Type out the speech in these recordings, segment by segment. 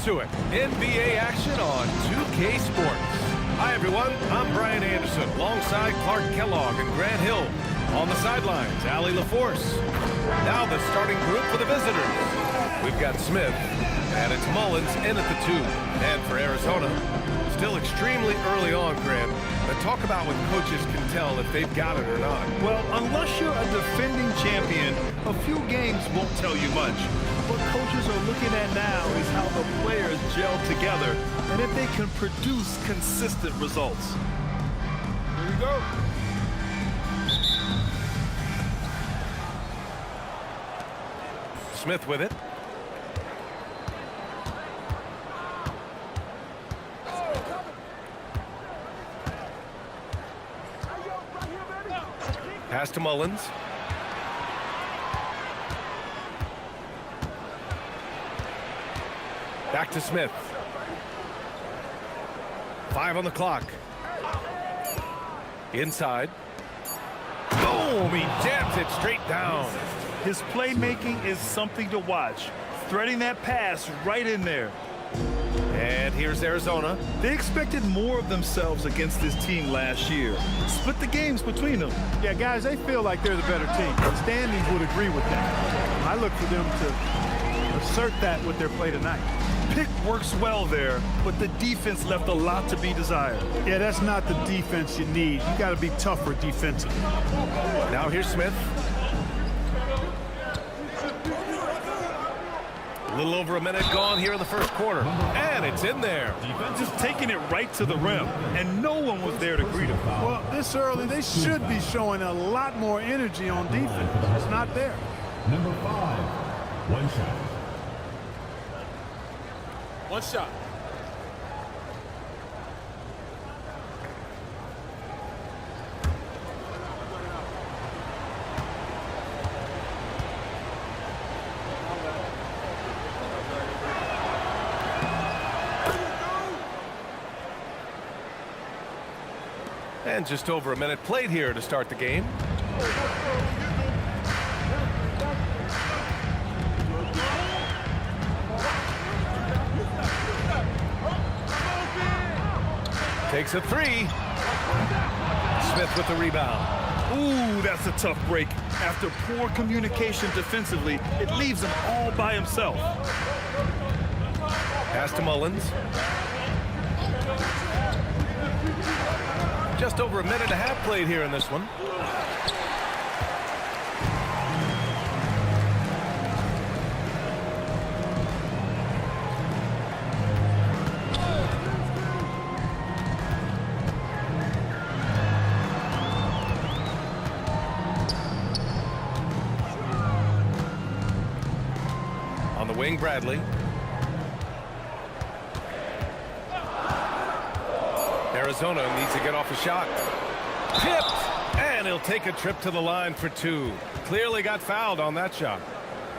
to it. NBA action on 2K Sports. Hi, everyone. I'm Brian Anderson, alongside Clark Kellogg and Grant Hill. On the sidelines, Allie LaForce. Now the starting group for the visitors. We've got Smith, and it's Mullins in at the 2. And for Arizona, still extremely early on, Grant. But talk about when coaches can tell if they've got it or not. Well, unless you're a defending champion, a few games won't tell you much. What coaches are looking at now is how the players gel together and if they can produce consistent results. Here we go. Smith with it. Pass to Mullins. Back to Smith. 5 on the clock. Inside. Boom! He jams it straight down. His playmaking is something to watch. Threading that pass right in there. And here's Arizona. They expected more of themselves against this team last year. Split the games between them. Yeah, guys, they feel like they're the better team. Standings would agree with that. I look for them to assert that with their play tonight. Pick works well there, but the defense left a lot to be desired. Yeah, that's not the defense you need. You got to be tougher defensively. Now here's Smith. A little over a minute gone here in the first quarter. And it's in there. Just taking it right to the rim, and no one was there to greet him. Well, this early, they should be showing a lot more energy on defense. It's not there. Number 5, one shot. One shot. And just over a minute played here to start the game. Takes a 3. Smith with the rebound. Ooh, that's a tough break. After poor communication defensively, it leaves him all by himself. Pass to Mullins. Just over a minute and a half played here in this one. On the wing, Bradley. Arizona needs to get off a shot. Tipped, and he'll take a trip to the line for 2. Clearly got fouled on that shot.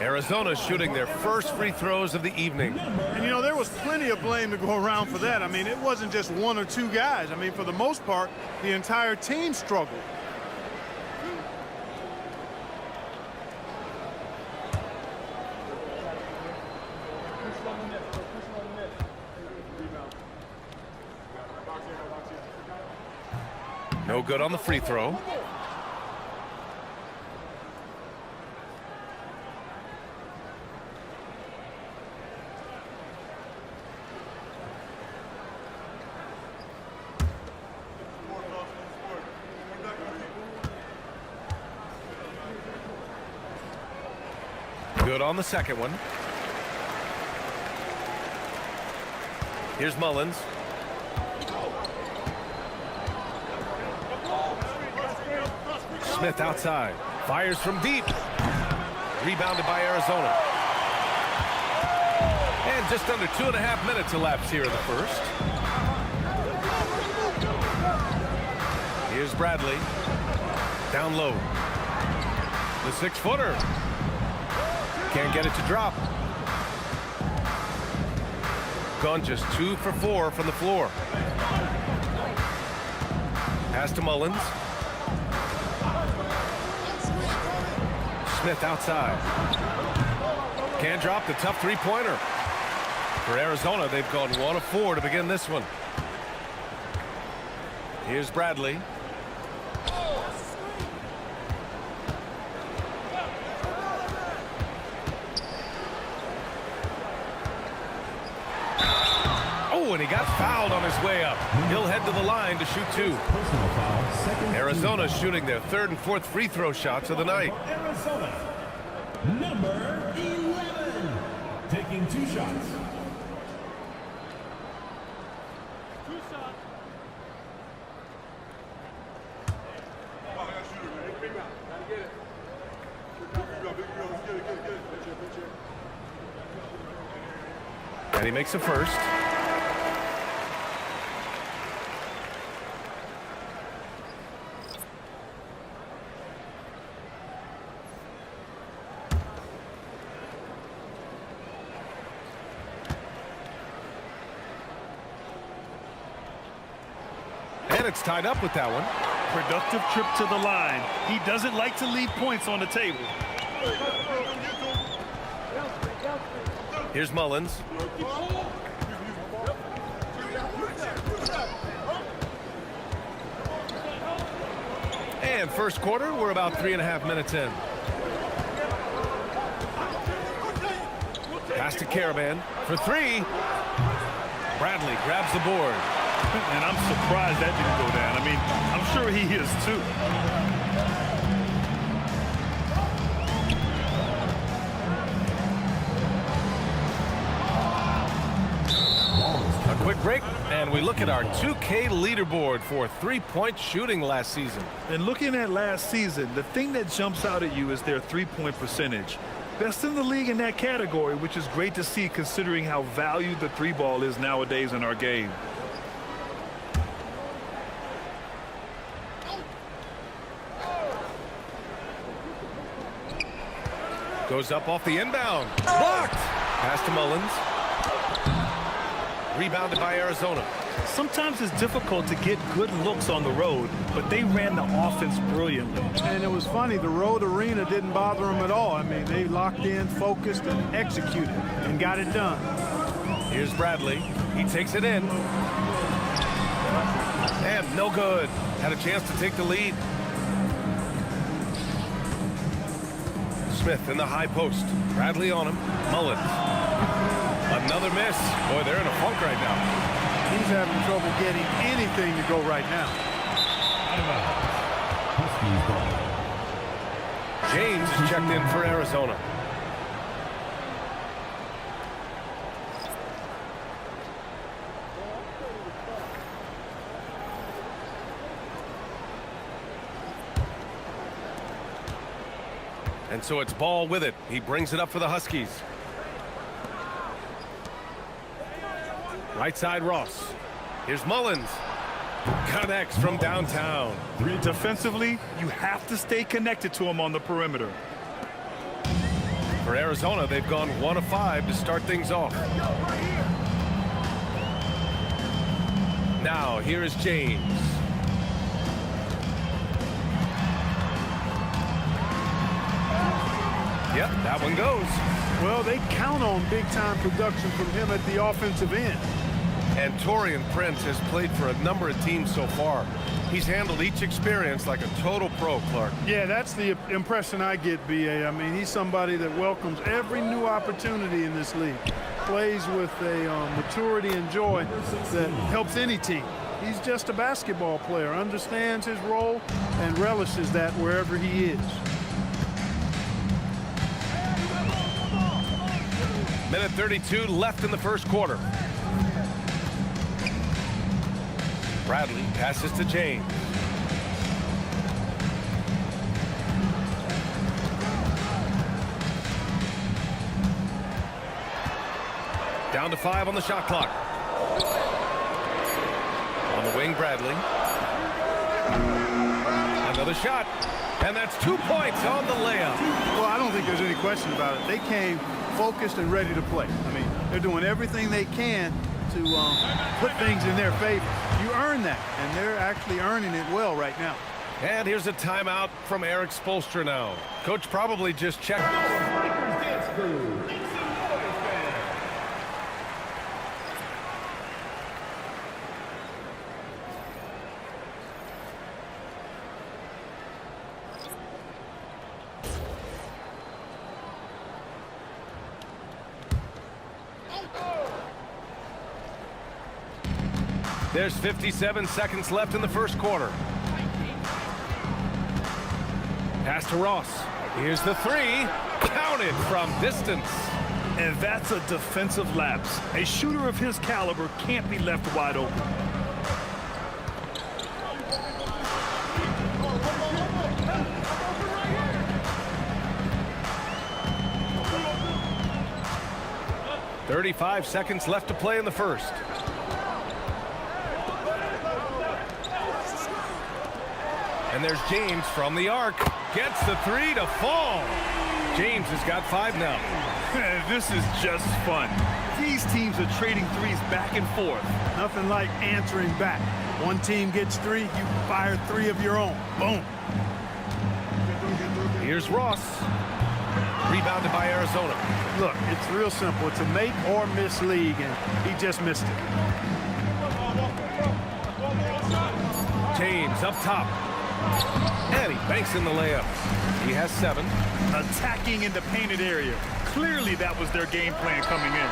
Arizona shooting their first free throws of the evening. And, you know, there was plenty of blame to go around for that. I mean, it wasn't just 1 or 2 guys. I mean, for the most part, the entire team struggled. No good on the free throw. Good on the second one. Here's Mullins. Smith outside. Fires from deep. Rebounded by Arizona. And just under 2.5 minutes elapsed here in the first. Here's Bradley. Down low. The 6-footer. Can't get it to drop. Gone just 2 for 4 from the floor. Pass to Mullins. Smith outside. Can't drop the tough 3-pointer. For Arizona, they've gone 1 of 4 to begin this one. Here's Bradley. Oh, and he got fouled on his way up. He'll head to the line to shoot 2. Personal foul, second. Arizona shooting their 3rd and 4th free throw shots of the night. Arizona, number 11, taking 2 shots. And he makes a first. And it's tied up with that one. Productive trip to the line. He doesn't like to leave points on the table. Here's Mullins. And first quarter, we're about 3.5 minutes in. Pass to Caravan for 3. Bradley grabs the board. And I'm surprised that didn't go down. I mean, I'm sure he is too. A quick break, and we look at our 2K leaderboard for three-point shooting last season. And looking at last season, the thing that jumps out at you is their three-point percentage. Best in the league in that category, which is great to see considering how valued the 3-ball is nowadays in our game. Goes up off the inbound. Blocked. Pass to Mullins. Rebounded by Arizona. Sometimes it's difficult to get good looks on the road, but they ran the offense brilliantly. And it was funny, the road arena didn't bother them at all. I mean, they locked in, focused, and executed, and got it done. Here's Bradley. He takes it in. And no good. Had a chance to take the lead. Smith in the high post. Bradley on him. Mullins. Another miss. Boy, they're in a funk right now. He's having trouble getting anything to go right now. James is checked in for Arizona. And so it's Ball with it. He brings it up for the Huskies. Right side, Ross. Here's Mullins. Connects from downtown. Defensively, you have to stay connected to him on the perimeter. For Arizona, they've gone 1 of 5 to start things off. Now, here is James. Yep, that one goes. Well, they count on big-time production from him at the offensive end. And Taurean Prince has played for a number of teams so far. He's handled each experience like a total pro, Clark. Yeah, that's the impression I get, B.A. I mean, he's somebody that welcomes every new opportunity in this league. Plays with a maturity and joy that helps any team. He's just a basketball player, understands his role, and relishes that wherever he is. Minute 32 left in the first quarter. Bradley passes to James. Down to 5 on the shot clock. On the wing, Bradley. Another shot. And that's 2 points on the layup. Well, I don't think there's any question about it. They came focused and ready to play. I mean, they're doing everything they can to put things in their favor. You earn that, and they're actually earning it well right now. And here's a timeout from Eric Spoelstra now. Coach probably just checked. There's 57 seconds left in the first quarter. Pass to Ross. Here's the three. Counted from distance. And that's a defensive lapse. A shooter of his caliber can't be left wide open. "35 seconds left to play in the first. And there's James from the arc. Gets the three to fall. James has got 5 now. This is just fun. These teams are trading threes back and forth. Nothing like answering back. One team gets 3, you fire 3 of your own. Boom. Here's Ross. Rebounded by Arizona. Look, it's real simple. It's a make or miss league, and he just missed it. James up top. And he banks in the layup. He has 7. Attacking in the painted area. Clearly that was their game plan coming in.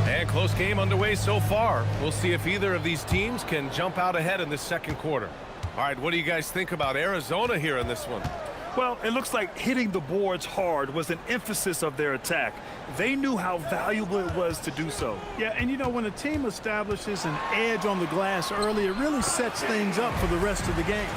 And close game underway so far. We'll see if either of these teams can jump out ahead in this second quarter. All right, what do you guys think about Arizona here in this one? Well, it looks like hitting the boards hard was an emphasis of their attack. They knew how valuable it was to do so. Yeah, and you know, when a team establishes an edge on the glass early, it really sets things up for the rest of the game.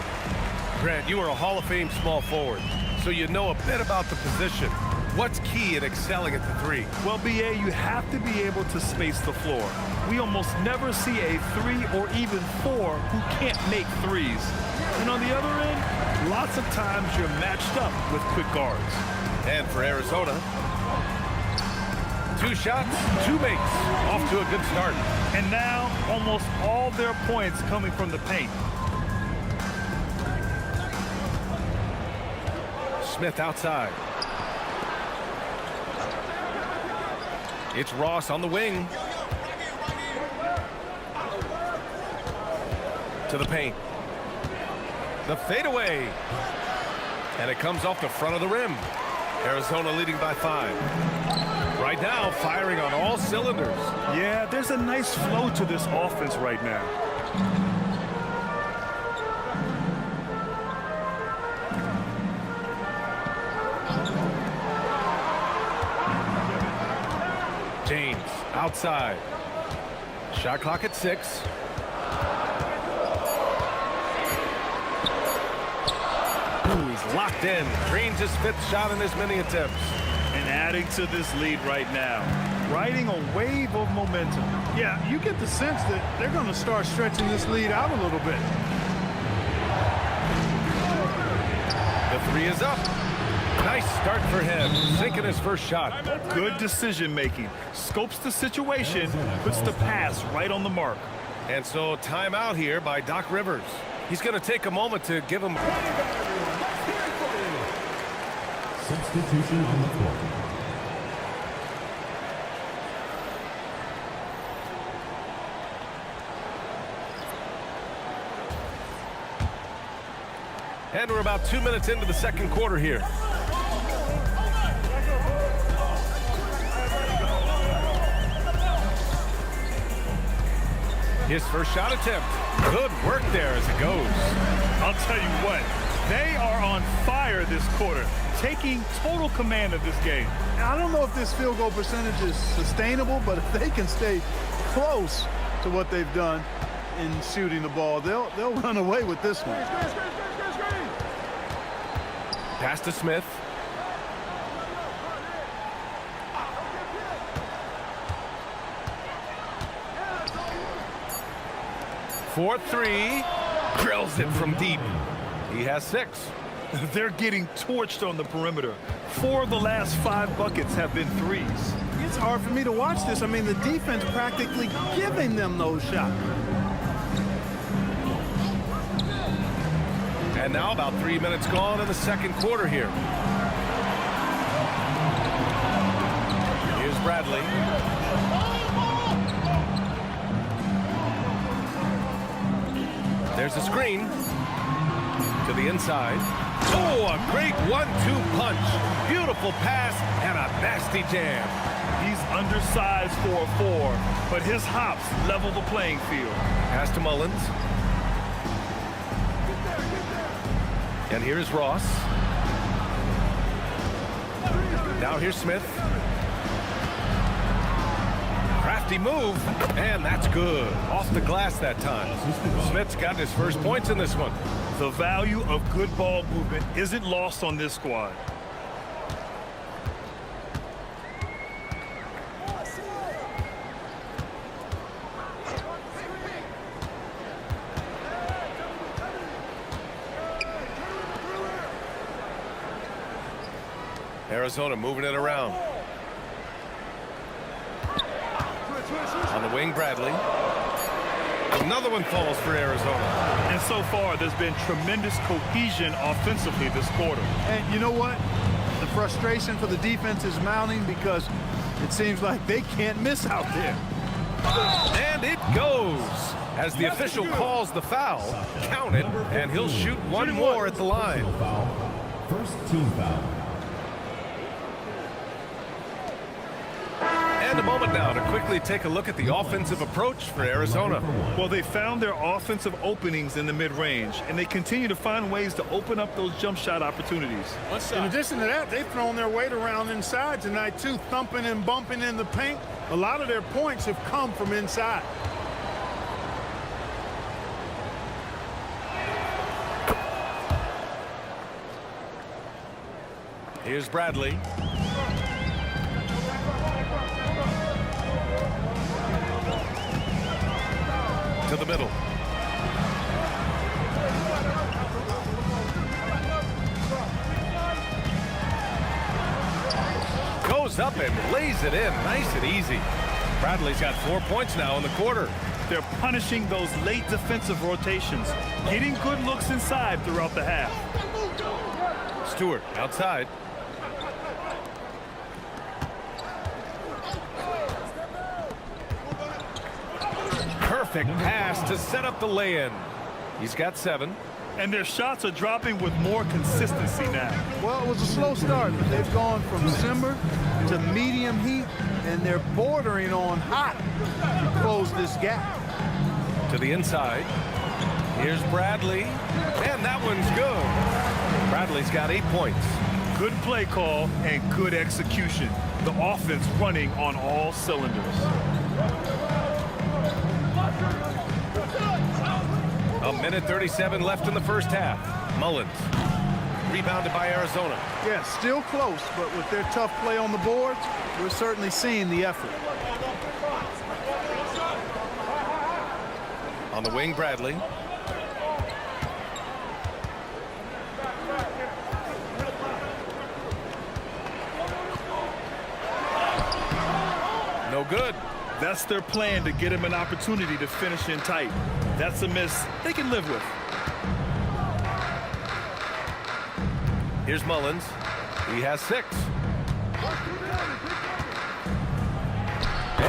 Grant, you are a Hall of Fame small forward, so you know a bit about the position. What's key in excelling at the 3? Well, BA, you have to be able to space the floor. We almost never see a 3 or even 4 who can't make threes. And on the other end, lots of times you're matched up with quick guards. And for Arizona, 2 shots, 2 makes. Off to a good start. And now, almost all their points coming from the paint. Smith outside. It's Ross on the wing. To the paint. The fadeaway. And it comes off the front of the rim. Arizona leading by 5. Right now, firing on all cylinders. Yeah, there's a nice flow to this offense right now. James outside. Shot clock at 6. He's locked in. Drains his 5th shot in as many attempts. And adding to this lead right now. Riding a wave of momentum. Yeah, you get the sense that they're going to start stretching this lead out a little bit. The 3 is up. Nice start for him. Sinking his first shot. Good decision making. Scopes the situation, puts the pass right on the mark. And so timeout here by Doc Rivers. He's going to take a moment to give him. Substitution on the court. And we're about 2 minutes into the second quarter here. His first shot attempt. Good work there as it goes. I'll tell you what, they are on fire this quarter, taking total command of this game. Now, I don't know if this field goal percentage is sustainable, but if they can stay close to what they've done in shooting the ball, they'll run away with this one. Pass to Smith. For 3. Drills it from deep. He has 6. They're getting torched on the perimeter. 4 of the last 5 buckets have been threes. It's hard for me to watch this. I mean, the defense practically giving them those shots. And now about 3 minutes gone in the second quarter here. Here's Bradley. There's a screen to the inside. Oh, a great 1-2 punch. Beautiful pass and a nasty jam. He's undersized for a 4, but his hops level the playing field. Pass to Mullins. And here's Ross. Now here's Smith. Crafty move, and that's good. Off the glass that time. Smith's got his first points in this one. The value of good ball movement isn't lost on this squad. Arizona moving it around. On the wing, Bradley. Another one falls for Arizona. And so far, there's been tremendous cohesion offensively this quarter. And you know what? The frustration for the defense is mounting because it seems like they can't miss out there. And it goes. As the official calls the foul, count it, and he'll shoot one more at the line. First team foul. And a moment now to quickly take a look at the offensive approach for Arizona. Well, they found their offensive openings in the mid-range, and they continue to find ways to open up those jump shot opportunities. In addition to that, they've thrown their weight around inside tonight, too, thumping and bumping in the paint. A lot of their points have come from inside. Here's Bradley. To the middle. Goes up and lays it in. Nice and easy. Bradley's got 4 points now in the quarter. They're punishing those late defensive rotations, getting good looks inside throughout the half. Stewart outside. Perfect pass to set up the lay-in. He's got 7. And their shots are dropping with more consistency now. Well, it was a slow start, but they've gone from simmer to medium heat, and they're bordering on hot to close this gap. To the inside. Here's Bradley. And that one's good. Bradley's got 8 points. Good play call and good execution. The offense running on all cylinders. A minute 37 left in the first half. Mullins. Rebounded by Arizona. Yeah, still close, but with their tough play on the boards, we're certainly seeing the effort. On the wing, Bradley. No good. That's their plan to get him an opportunity to finish in tight. That's a miss they can live with. Here's Mullins. He has 6.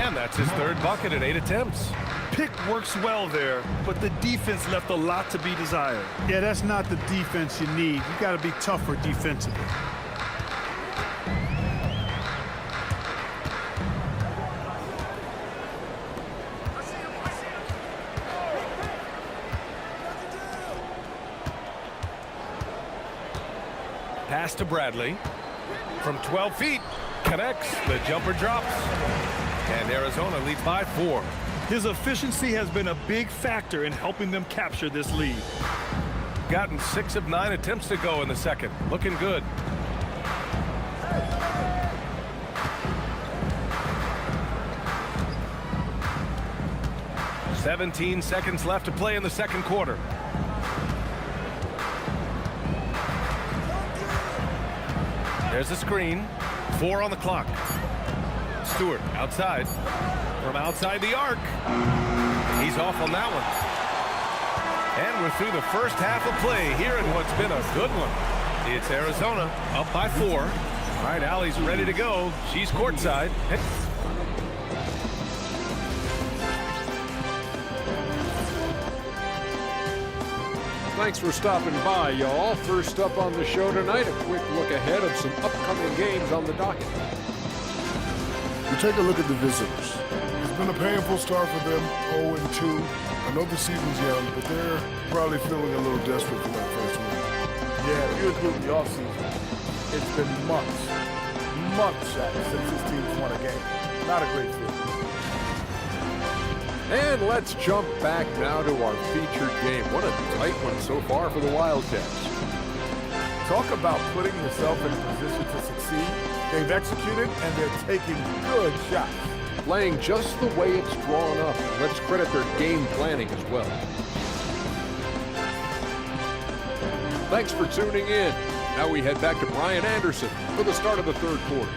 And that's his third bucket at 8 attempts. Pick works well there, but the defense left a lot to be desired. Yeah, that's not the defense you need. You got to be tougher defensively. Pass to Bradley. From 12 feet. Connects. The jumper drops. And Arizona leads by 4. His efficiency has been a big factor in helping them capture this lead. Gotten 6 of 9 attempts to go in the second. Looking good. "17 seconds left to play in the second quarter. There's a screen. 4 on the clock. Stewart outside. From outside the arc. He's off on that one. And we're through the first half of play here in what's been a good one. It's Arizona up by 4. All right, Allie's ready to go. She's courtside. Thanks for stopping by, y'all. First up on the show tonight, a quick look ahead of some upcoming games on the docket. We take a look at the visitors. It's been a painful start for them, 0-2. I know the season's young, but they're probably feeling a little desperate for that first win. Yeah, if you include the offseason, it's been months, Shaq, since this team's won a game. Not a great feeling. And let's jump back now to our featured game. What a tight one so far for the Wildcats. Talk about putting yourself in a position to succeed. They've executed, and they're taking good shots. Playing just the way it's drawn up. Let's credit their game planning as well. Thanks for tuning in. Now we head back to Brian Anderson for the start of the third quarter.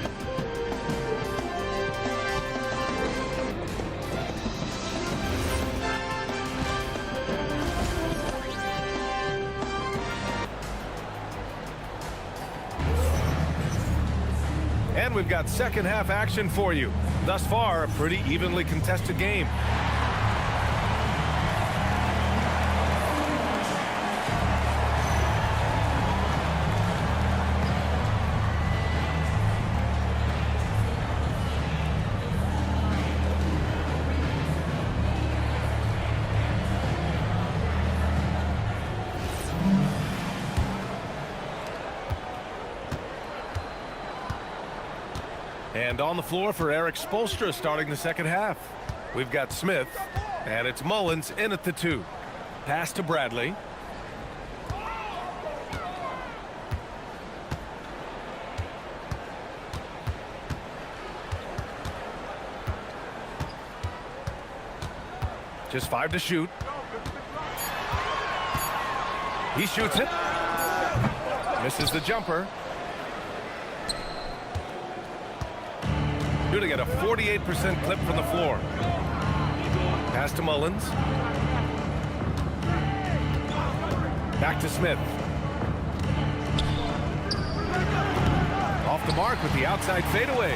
And we've got second half action for you. Thus far, a pretty evenly contested game. And on the floor for Eric Spoelstra starting the second half. We've got Smith, and it's Mullins in at the 2. Pass to Bradley. Just 5 to shoot. He shoots it. Misses the jumper. Shooting at a 48% clip from the floor. Pass to Mullins. Back to Smith. Off the mark with the outside fadeaway.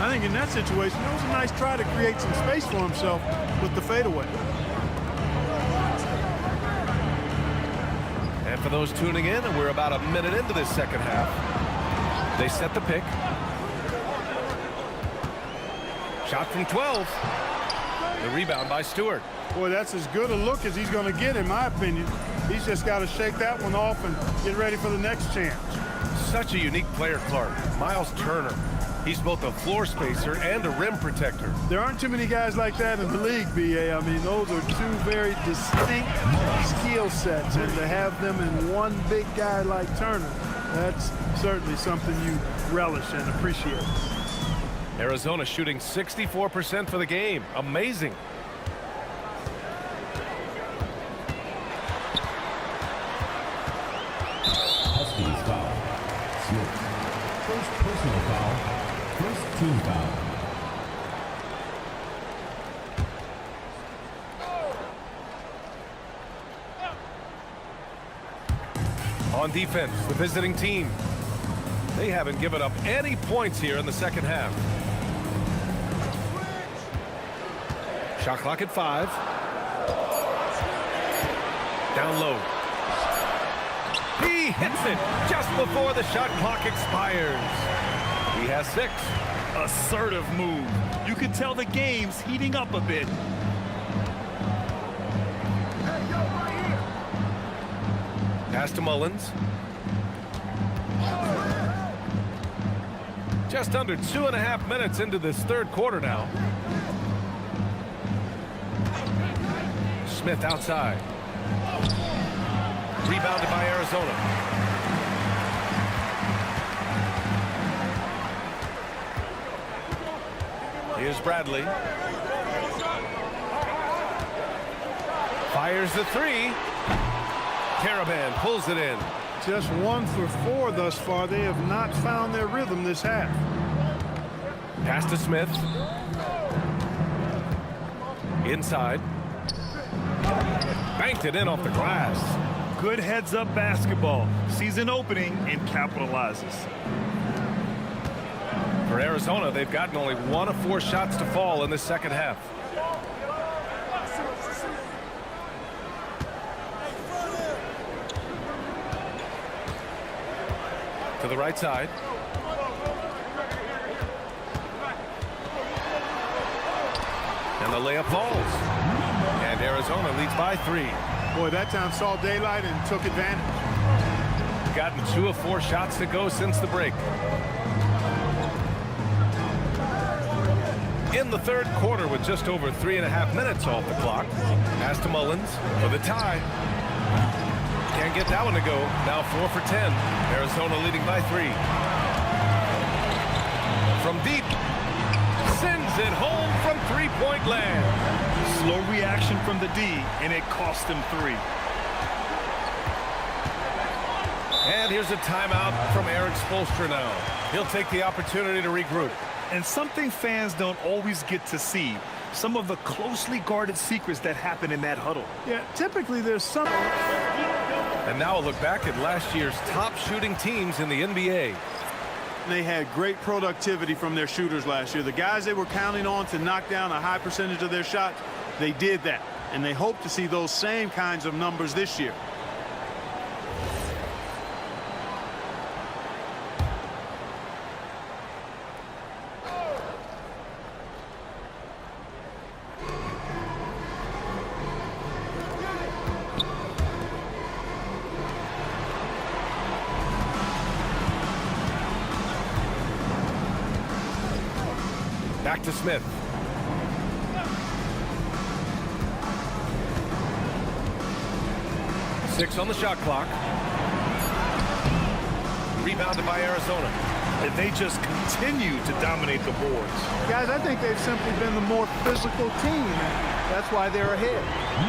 I think in that situation, it was a nice try to create some space for himself with the fadeaway. And for those tuning in, we're about a minute into this second half. They set the pick. Shot from 12. The rebound by Stewart. Boy, that's as good a look as he's going to get, in my opinion. He's just got to shake that one off and get ready for the next chance. Such a unique player, Clark. Miles Turner. He's both a floor spacer and a rim protector. There aren't too many guys like that in the league, B.A. I mean, those are two very distinct skill sets, and to have them in one big guy like Turner, that's certainly something you relish and appreciate. Arizona shooting 64% for the game. Amazing. Huskies foul. Smith. First personal foul. First team foul. On defense, the visiting team. They haven't given up any points here in the second half. Shot clock at 5. Down low. He hits it just before the shot clock expires. He has 6. Assertive move. You can tell the game's heating up a bit. Pass to Mullins. Just under 2.5 minutes into this third quarter now. Smith outside. Rebounded by Arizona. Here's Bradley. Fires the 3. Caravan pulls it in. Just 1 for 4 thus far. They have not found their rhythm this half. Pass to Smith. Inside. Banked it in off the glass. Good heads-up basketball. Sees an opening and capitalizes. For Arizona, they've gotten only 1 of 4 shots to fall in the second half. To the right side. And the layup falls. And Arizona leads by 3. Boy, that time saw daylight and took advantage. Gotten 2 of 4 shots to go since the break. In the third quarter with just over 3.5 minutes off the clock. Pass to Mullins for the tie. Can't get that one to go. Now 4 for 10. Arizona leading by 3. From deep. Sends it home from three-point land. Slow reaction from the D, and it cost him 3. And here's a timeout from Eric Spoelstra now. He'll take the opportunity to regroup. And something fans don't always get to see, some of the closely guarded secrets that happen in that huddle. Yeah, typically there's some. And now a look back at last year's top shooting teams in the NBA. They had great productivity from their shooters last year. The guys they were counting on to knock down a high percentage of their shots, they did that. And they hope to see those same kinds of numbers this year. Back to Smith. Six on the shot clock. Rebounded by Arizona. And they just continue to dominate the boards. Guys, I think they've simply been the more physical team. That's why they're ahead.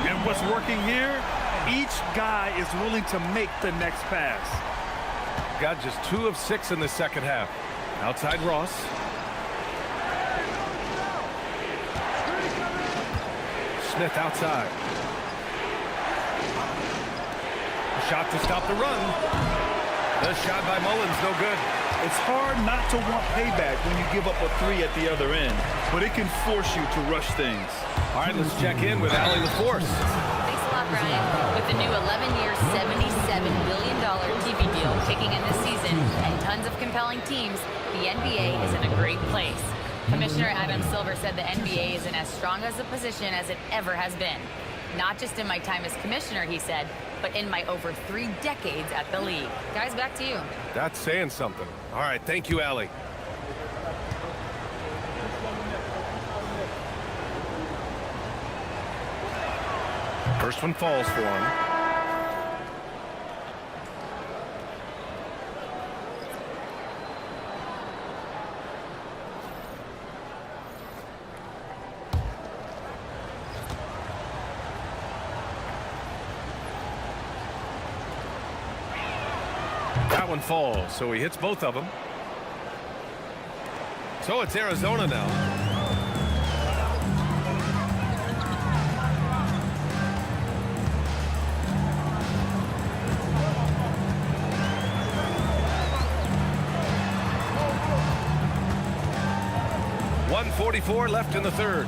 And what's working here? Each guy is willing to make the next pass. Got just 2 of 6 in the second half. Outside Ross. Smith outside. A shot to stop the run. The shot by Mullins, no good. It's hard not to want payback when you give up a 3 at the other end, but it can force you to rush things. All right, let's check in with Allie LaForce. Thanks a lot, Brian. With the new 11-year, $77 billion TV deal kicking in this season and tons of compelling teams, the NBA is in a great place. Commissioner Adam Silver said the NBA is in as strong as a position as it ever has been. Not just in my time as commissioner, he said, but in my over 3 decades at the league. Guys, back to you. That's saying something. All right, thank you, Allie. First one falls for him. That one falls, so he hits both of them. So it's Arizona now. .144 left in the third.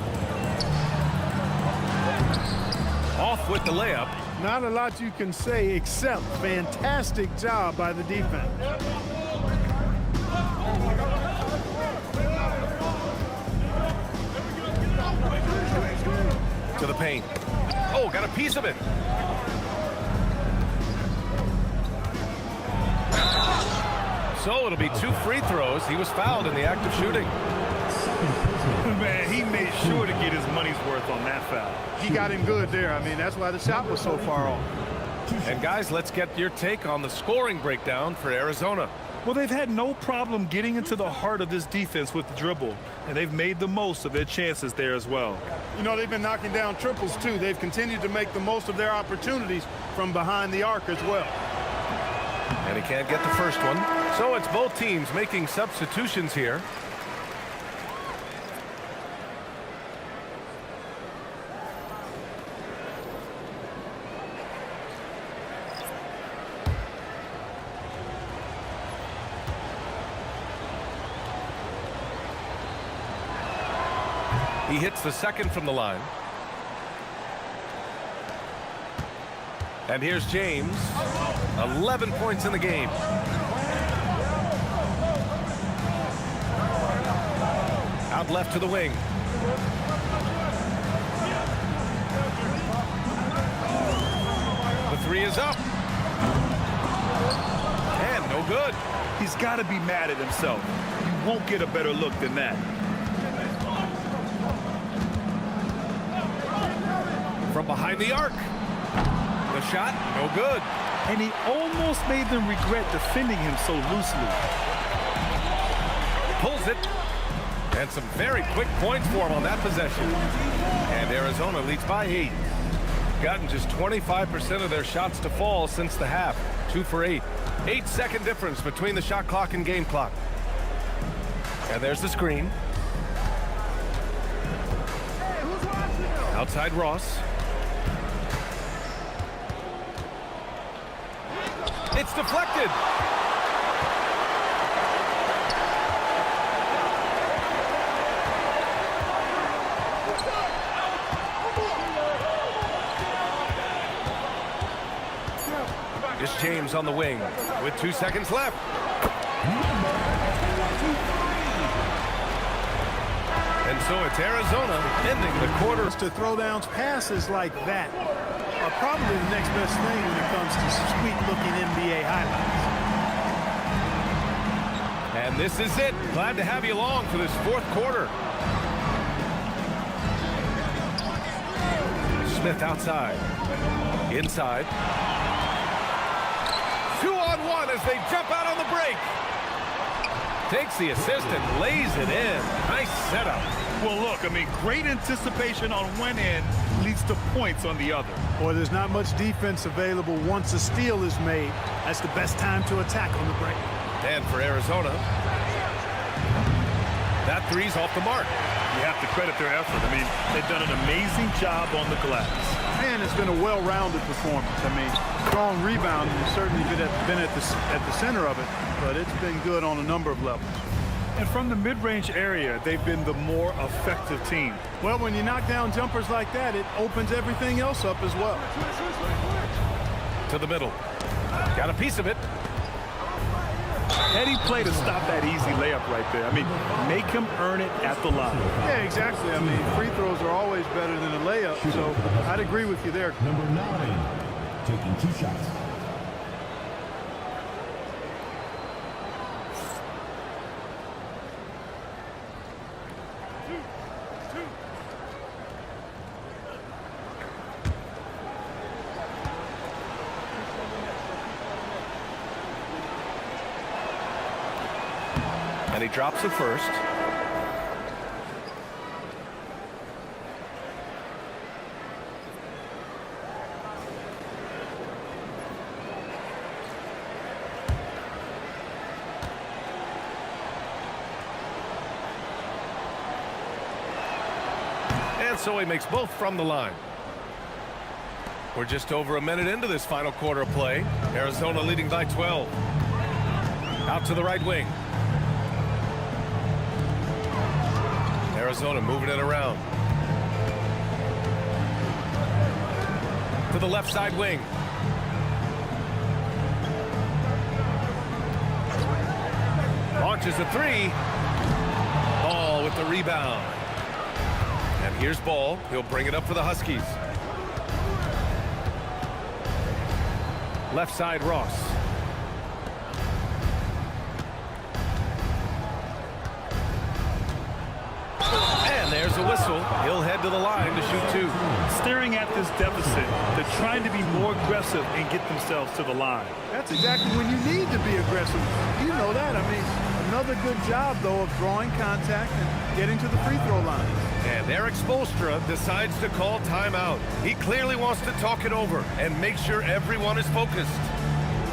Off with the layup. Not a lot you can say except fantastic job by the defense. To the paint. Oh, got a piece of it. So it'll be 2 free throws. He was fouled in the act of shooting. Man, he made sure to get his money's worth on that foul. He got him good there. I mean, that's why the shot was so far off. And guys, let's get your take on the scoring breakdown for Arizona. Well, they've had no problem getting into the heart of this defense with the dribble, and they've made the most of their chances there as well. You know, they've been knocking down triples, too. They've continued to make the most of their opportunities from behind the arc as well. And he can't get the first one. So it's both teams making substitutions here. He hits the second from the line. And here's James. 11 points in the game. Out left to the wing. is up. And no good. He's got to be mad at himself. You won't get a better look than that. From behind the arc. The shot, no good. And he almost made them regret defending him so loosely. Pulls it. And some very quick points for him on that possession. And Arizona leads by 8. Gotten just 25% of their shots to fall since the half. 2 for 8. 8-second difference between the shot clock and game clock. And there's the screen. Outside Ross. It's deflected. It's James on the wing with 2 seconds left. And so it's Arizona ending the quarter. To throw downs passes like that are probably the next best thing when it comes to sweet-looking NBA highlights. And this is it. Glad to have you along for this fourth quarter. Smith outside. Inside. 2-on-1 as they jump out on the break. Takes the assist and lays it in. Nice setup. Well, look, I mean, great anticipation on one end leads to points on the other. Boy, there's not much defense available once a steal is made. That's the best time to attack on the break. And for Arizona, that three's off the mark. You have to credit their effort. I mean, they've done an amazing job on the glass. And it's been a well-rounded performance. I mean, strong rebounding has certainly been at the center of it, but it's been good on a number of levels. And from the mid-range area, they've been the more effective team. Well, when you knock down jumpers like that, it opens everything else up as well. To the middle. Got a piece of it. Heady play to stop that easy layup right there. I mean, make him earn it at the line. Yeah, exactly. I mean, free throws are always better than a layup, so I'd agree with you there. Number 9, taking 2 shots. And he drops the first. And so he makes both from the line. We're just over a minute into this final quarter of play. Arizona leading by 12. Out to the right wing. Arizona moving it around. To the left side wing. Launches a three. Ball with the rebound. And here's Ball. He'll bring it up for the Huskies. Left side Ross. There's a whistle. He'll head to the line to shoot 2. Staring at this deficit, they're trying to be more aggressive and get themselves to the line. That's exactly when you need to be aggressive. You know that. I mean, another good job, though, of drawing contact and getting to the free throw line. And Eric Spoelstra decides to call timeout. He clearly wants to talk it over and make sure everyone is focused.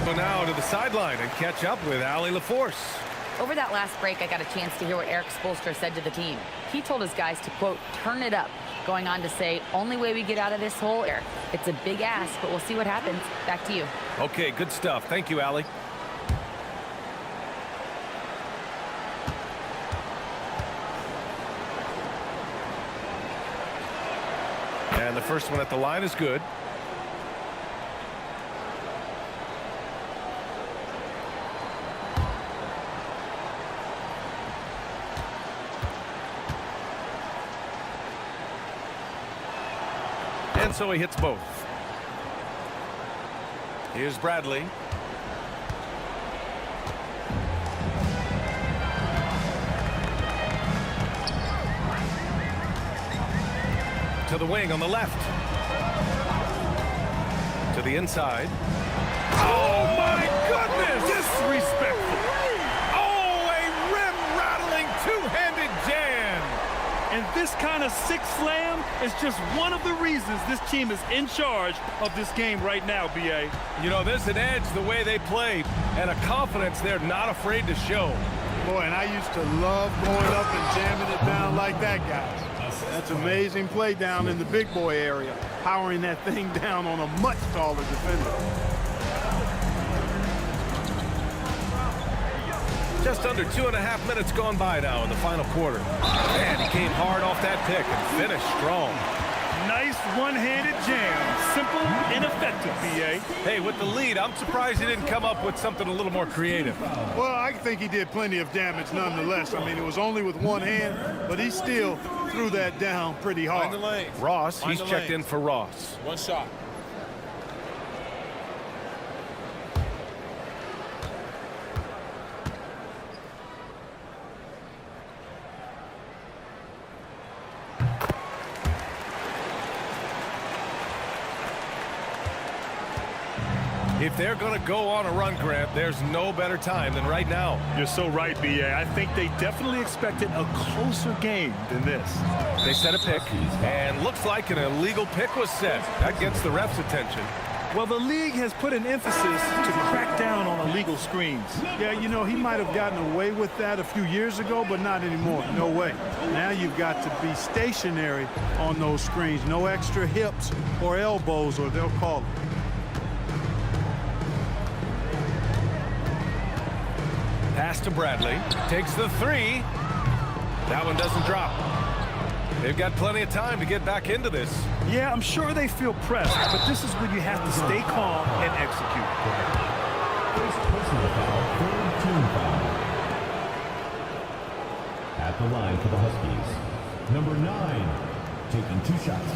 So now to the sideline and catch up with Allie LaForce. Over that last break, I got a chance to hear what Eric Spoelstra said to the team. He told his guys to, quote, turn it up, going on to say, only way we get out of this hole, Eric. It's a big ask, but we'll see what happens. Back to you. Okay, good stuff. Thank you, Allie. And the first one at the line is good. And so he hits both. Here's Bradley. To the wing on the left. To the inside. Oh, my goodness! Disrespectful. Oh, a rim-rattling two-handed jam. And this kind of sick slam is just one of the reasons this team is in charge of this game right now, B.A. You know, there's an edge the way they play and a confidence they're not afraid to show. Boy, and I used to love going up and jamming it down like that, guys. That's amazing play down in the big boy area, powering that thing down on a much taller defender. Just under 2.5 minutes gone by now in the final quarter. And he came hard off that pick and finished strong. Nice one-handed jam. Simple and effective, B.A. Hey, with the lead, I'm surprised he didn't come up with something a little more creative. Well, I think he did plenty of damage nonetheless. I mean, it was only with one hand, but he still threw that down pretty hard. Ross, he's checked in for Ross. One shot. If they're going to go on a run, Grant, there's no better time than right now. You're so right, B.A. I think they definitely expected a closer game than this. They set a pick, and looks like an illegal pick was set. That gets the ref's attention. Well, the league has put an emphasis to crack down on illegal screens. Yeah, you know, he might have gotten away with that a few years ago, but not anymore. No way. Now you've got to be stationary on those screens. No extra hips or elbows, or they'll call it. Pass to Bradley. Takes the three. That one doesn't drop. They've got plenty of time to get back into this. Yeah, I'm sure they feel pressed, but this is when you have to stay calm and execute. First personal foul, third team foul. At the line for the Huskies, number 9, taking 2 shots.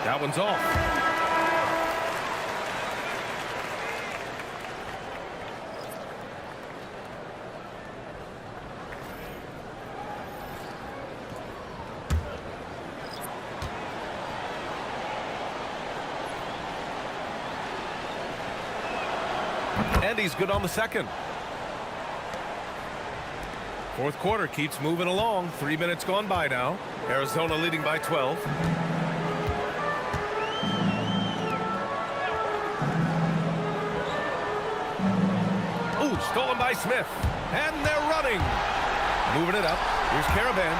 That one's off. And he's good on the second. Fourth quarter keeps moving along. 3 minutes gone by now. Arizona leading by 12. Stolen by Smith, and they're running. Moving it up. Here's Caravan.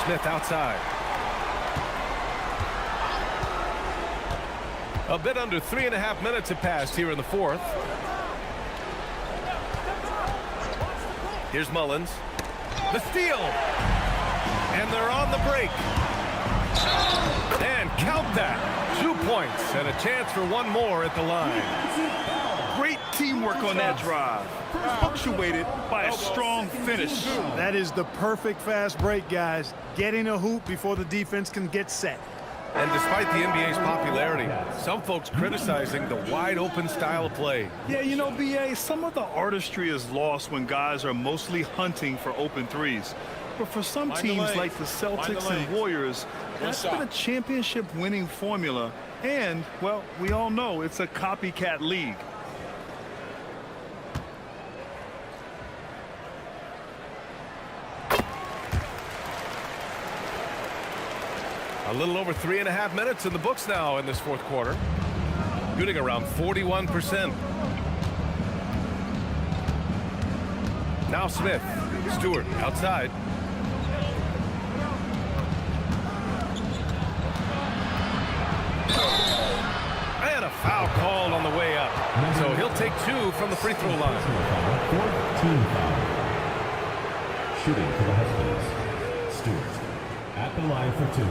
Smith outside. A bit under 3.5 minutes have passed here in the fourth. Here's Mullins. The steal. And they're on the break. And count that. 2 points and a chance for one more at the line. Great teamwork on that drive, punctuated by a strong finish. That is the perfect fast break, guys. Getting a hoop before the defense can get set. And despite the NBA's popularity, some folks criticizing the wide-open style of play. Yeah, you know, B.A., some of the artistry is lost when guys are mostly hunting for open threes. But for some teams like the Celtics and Warriors, that's been a championship-winning formula. And, well, we all know it's a copycat league. A little over 3.5 minutes in the books now in this fourth quarter. Shooting around 41%. Now Smith. Stewart outside. And a foul called on the way up. So he'll take 2 from the free throw line. Shooting for the Huskies, Stewart. At the line for 2.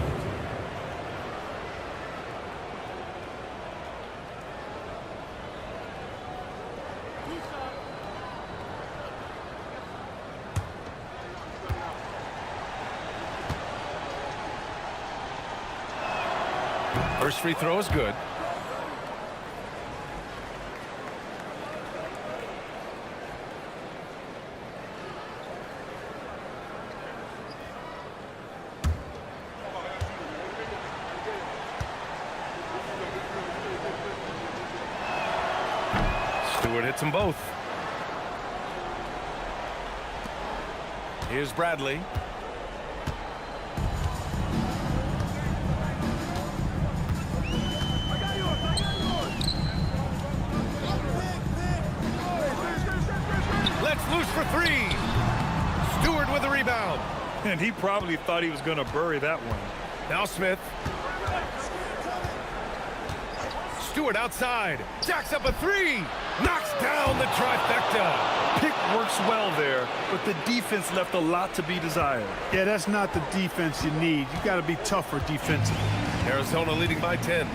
First free throw is good. Stewart hits them both. Here's Bradley. Let's loose for 3. Stewart with the rebound. And he probably thought he was going to bury that one. Now Smith. Stewart outside. Jacks up a 3. Knocks down the trifecta. Pick works well there, but the defense left a lot to be desired. Yeah, that's not the defense you need. You got to be tougher defensively. Arizona leading by 10.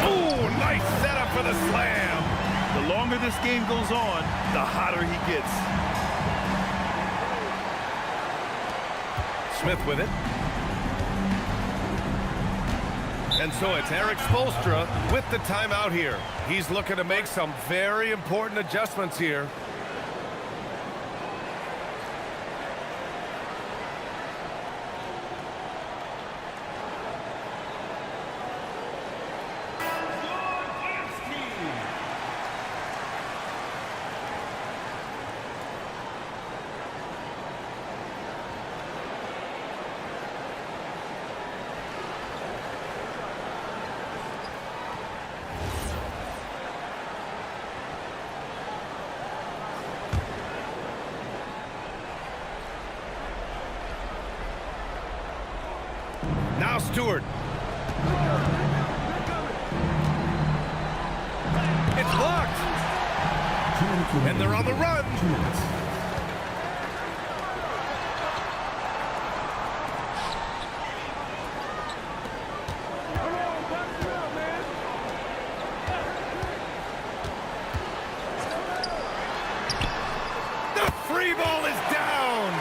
Ooh, nice setup for the slam. The longer this game goes on, the hotter he gets. Smith with it. And so it's Eric Spoelstra with the timeout here. He's looking to make some very important adjustments here. Now Stewart. It's blocked. And they're on the run. The free ball is down.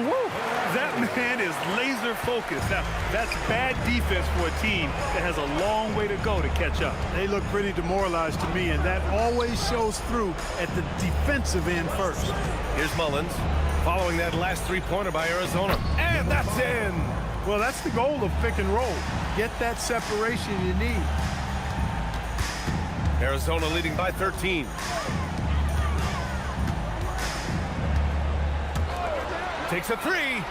Woo! That man is laser focused. Now, that's bad defense for a team that has a long way to go to catch up. They look pretty demoralized to me, and that always shows through at the defensive end first. Here's Mullins following that last three-pointer by Arizona. And that's in. Well, that's the goal of pick and roll. Get that separation you need. Arizona leading by 13. Takes a 3.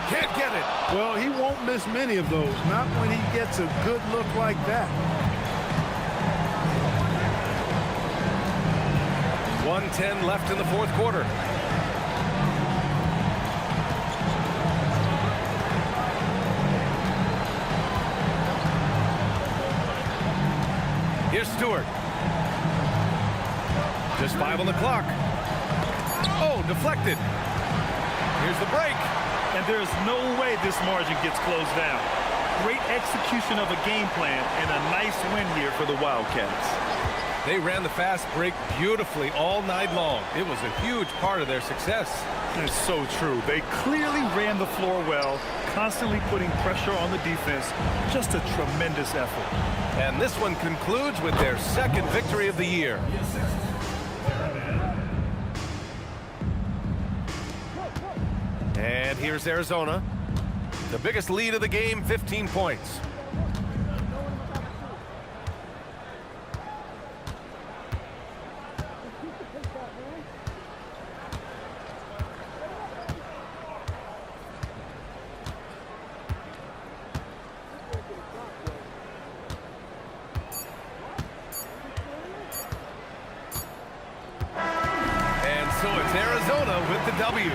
Can't get it. Well, he won't miss many of those, not when he gets a good look like that. 1:10 left in the fourth quarter. Here's Stewart. Just 5 on the clock. Oh, deflected. Here's the break. And there's no way this margin gets closed down. Great execution of a game plan and a nice win here for the Wildcats. They ran the fast break beautifully all night long. It was a huge part of their success. It's so true. They clearly ran the floor well, constantly putting pressure on the defense. Just a tremendous effort. And this one concludes with their second victory of the year. And here's Arizona. The biggest lead of the game, 15 points. And so it's Arizona with the W.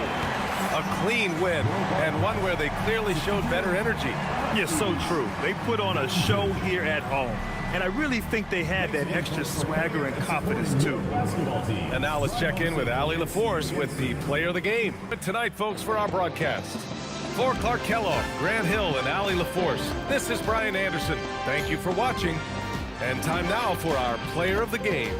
A clean win, and one where they clearly showed better energy. Yes, so true. They put on a show here at home. And I really think they had that extra swagger and confidence, too. Basketball team. And now let's check in with Allie LaForce with the player of the game. Tonight, folks, for our broadcast. For Clark Kellogg, Grant Hill, and Allie LaForce, this is Brian Anderson. Thank you for watching. And time now for our player of the game.